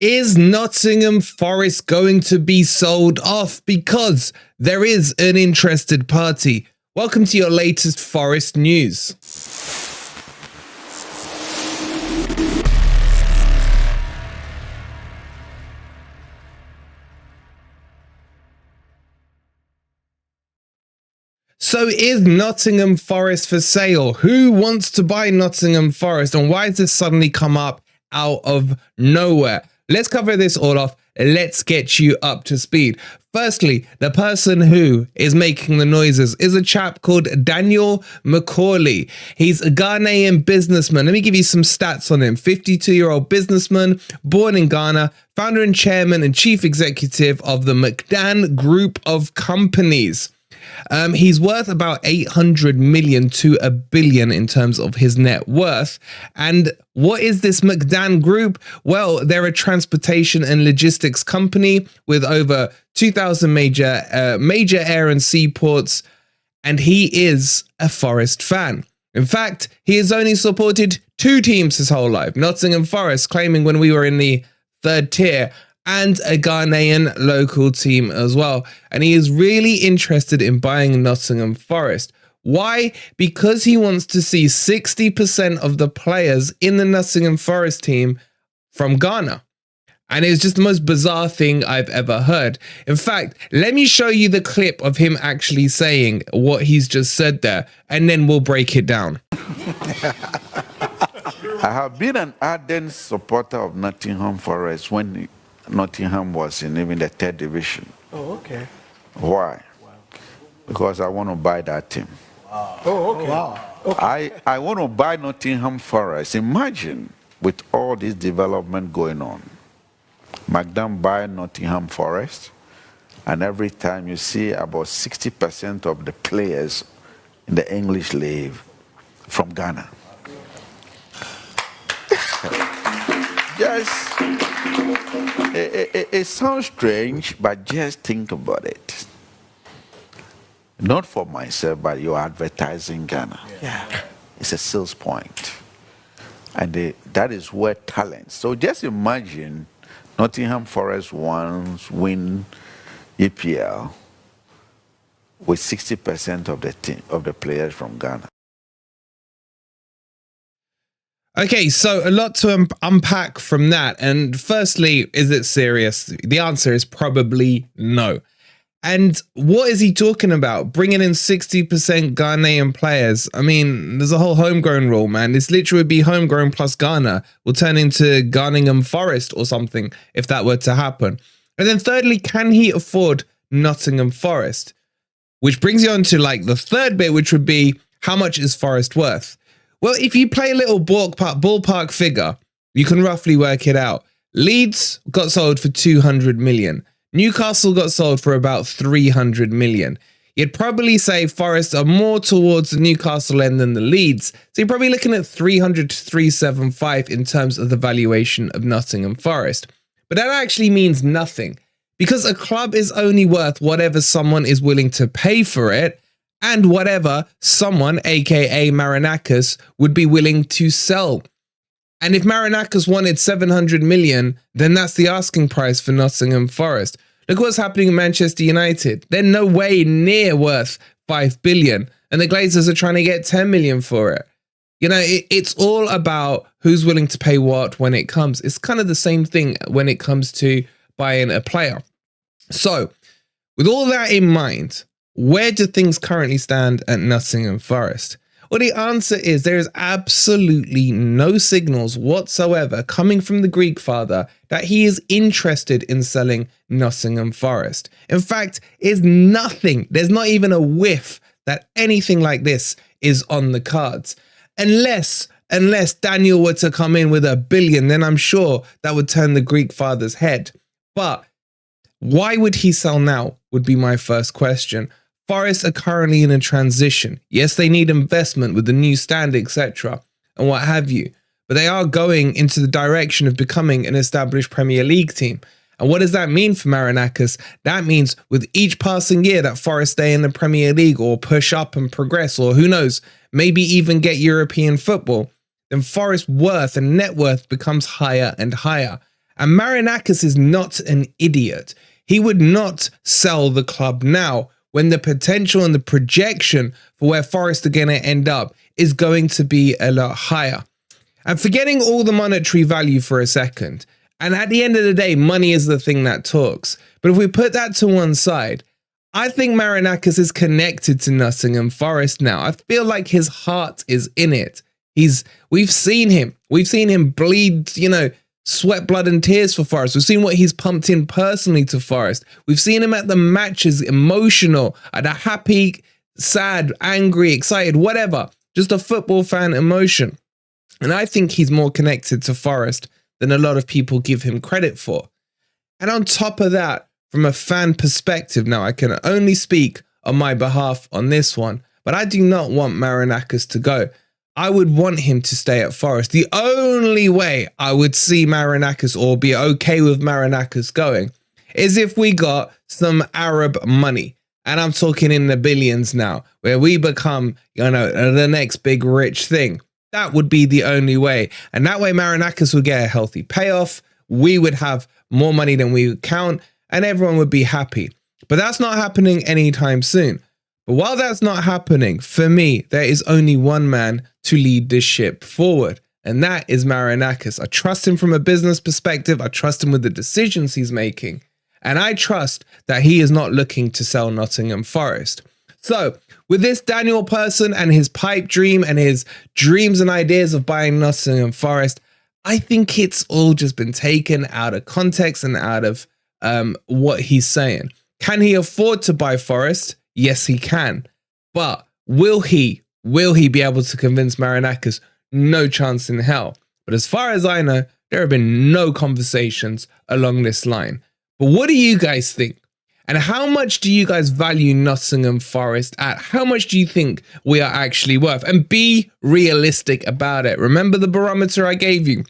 Is Nottingham Forest going to be sold off? Because there is an interested party. Welcome to your latest Forest news. So is Nottingham Forest for sale? Who wants to buy Nottingham Forest, and why has this suddenly come up out of nowhere? Let's cover this all off. Let's get you up to speed. Firstly, the person who is making the noises is a chap called Daniel McKorley. He's a Ghanaian businessman. Let me give you some stats on him. 52-year-old businessman, born in Ghana, founder and chairman and chief executive of the McDan Group of companies. He's worth about 800 million to a billion in terms of his net worth. And what is this McDan Group? Well, they're a transportation and logistics company with over 2,000 major air and seaports. And he is a Forest fan. In fact, he has only supported two teams his whole life. Nottingham Forest, claiming when we were in the third tier, and a Ghanaian local team as well. And he is really interested in buying Nottingham Forest. Why? Because he wants to see 60% of the players in the Nottingham Forest team from Ghana. And it's just the most bizarre thing I've ever heard. In fact, let me show you the clip of him actually saying what he's just said there, and then we'll break it down. I have been an ardent supporter of Nottingham Forest when Nottingham was in even the third division. Oh, okay. Why? Wow. Because I want to buy that team. Wow. Oh, okay. Wow. Okay. I want to buy Nottingham Forest. Imagine with all this development going on, McDan buy Nottingham Forest, and every time you see about 60% of the players in the English League from Ghana. Yes. It sounds strange, but just think about it. Not for myself, but you're advertising Ghana. Yeah. It's a sales point. And that is where talent. So just imagine Nottingham Forest win EPL with 60% of the team, of the players from Ghana. Okay, so a lot to unpack from that. And firstly, is it serious? The answer is probably no. And what is he talking about? Bringing in 60% Ghanaian players? I mean, there's a whole homegrown rule, man. This literally would be homegrown plus Ghana. Will turn into Ghanaian Forest or something if that were to happen. And then thirdly, can he afford Nottingham Forest? Which brings you on to like the third bit, which would be how much is Forest worth? Well, if you play a little ballpark figure, you can roughly work it out. Leeds got sold for 200 million. Newcastle got sold for about 300 million. You'd probably say Forest are more towards the Newcastle end than the Leeds. So you're probably looking at 300 to 375 in terms of the valuation of Nottingham Forest. But that actually means nothing, because a club is only worth whatever someone is willing to pay for it, and whatever someone, aka Marinakis, would be willing to sell. And if Marinakis wanted 700 million, then that's the asking price for Nottingham Forest. Look what's happening in Manchester United. They're no way near worth 5 billion, and the Glazers are trying to get 10 million for it. You know, it's all about who's willing to pay what when it comes. It's kind of the same thing when it comes to buying a player. So, with all that in mind, where do things currently stand at Nottingham Forest? Well, the answer is there is absolutely no signals whatsoever coming from the Greek father that he is interested in selling Nottingham Forest. In fact, there's nothing, there's not even a whiff that anything like this is on the cards. Unless Daniel were to come in with $1 billion, then I'm sure that would turn the Greek father's head. But why would he sell now would be my first question. Forest are currently in a transition. Yes, they need investment with the new stand, etc. and what have you. But they are going into the direction of becoming an established Premier League team. And what does that mean for Marinakis? That means with each passing year that Forest stay in the Premier League or push up and progress, or who knows, maybe even get European football, then Forest's worth and net worth becomes higher and higher. And Marinakis is not an idiot. He would not sell the club now when the potential and the projection for where Forest are going to end up is going to be a lot higher. And forgetting all the monetary value for a second, and at the end of the day, money is the thing that talks. But if we put that to one side, I think Marinakis is connected to Nottingham Forest now. I feel like his heart is in it. We've seen him bleed, sweat, blood and tears for Forest. We've seen what he's pumped in personally to Forest. We've seen him at the matches, emotional, at a happy, sad, angry, excited, whatever. Just a football fan emotion. And I think he's more connected to Forest than a lot of people give him credit for. And on top of that, from a fan perspective, now I can only speak on my behalf on this one, but I do not want Marinakis to go. I would want him to stay at Forest. The only way I would see Marinakis or be okay with Marinakis going is if we got some Arab money. And I'm talking in the billions now, where we become, the next big rich thing. That would be the only way. And that way Marinakis would get a healthy payoff. We would have more money than we would count and everyone would be happy. But that's not happening anytime soon. But while that's not happening, for me, there is only one man to lead this ship forward. And that is Marinakis. I trust him from a business perspective. I trust him with the decisions he's making. And I trust that he is not looking to sell Nottingham Forest. So with this Daniel person and his pipe dream and his dreams and ideas of buying Nottingham Forest, I think it's all just been taken out of context and out of what he's saying. Can he afford to buy Forest? Yes, he can. But will he be able to convince Marinakis? No chance in hell. But as far as I know, there have been no conversations along this line. But what do you guys think? And how much do you guys value Nottingham Forest at? How much do you think we are actually worth? And be realistic about it. Remember the barometer I gave you?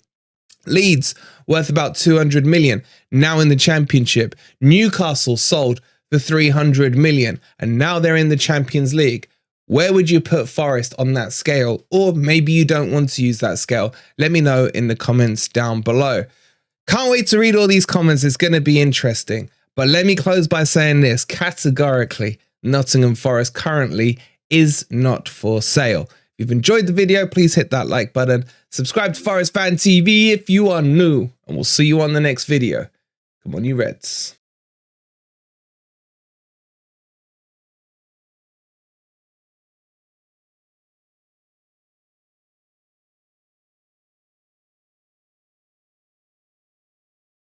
Leeds worth about 200 million, now in the Championship. Newcastle sold for 300 million, and now they're in the Champions League. Where would you put Forest on that scale? Or maybe you don't want to use that scale. Let me know in the comments down below. Can't wait to read all these comments. It's going to be interesting. But let me close by saying this. Categorically, Nottingham Forest currently is not for sale. If you've enjoyed the video, please hit that like button. Subscribe to Forest Fan TV if you are new. And we'll see you on the next video. Come on, you Reds.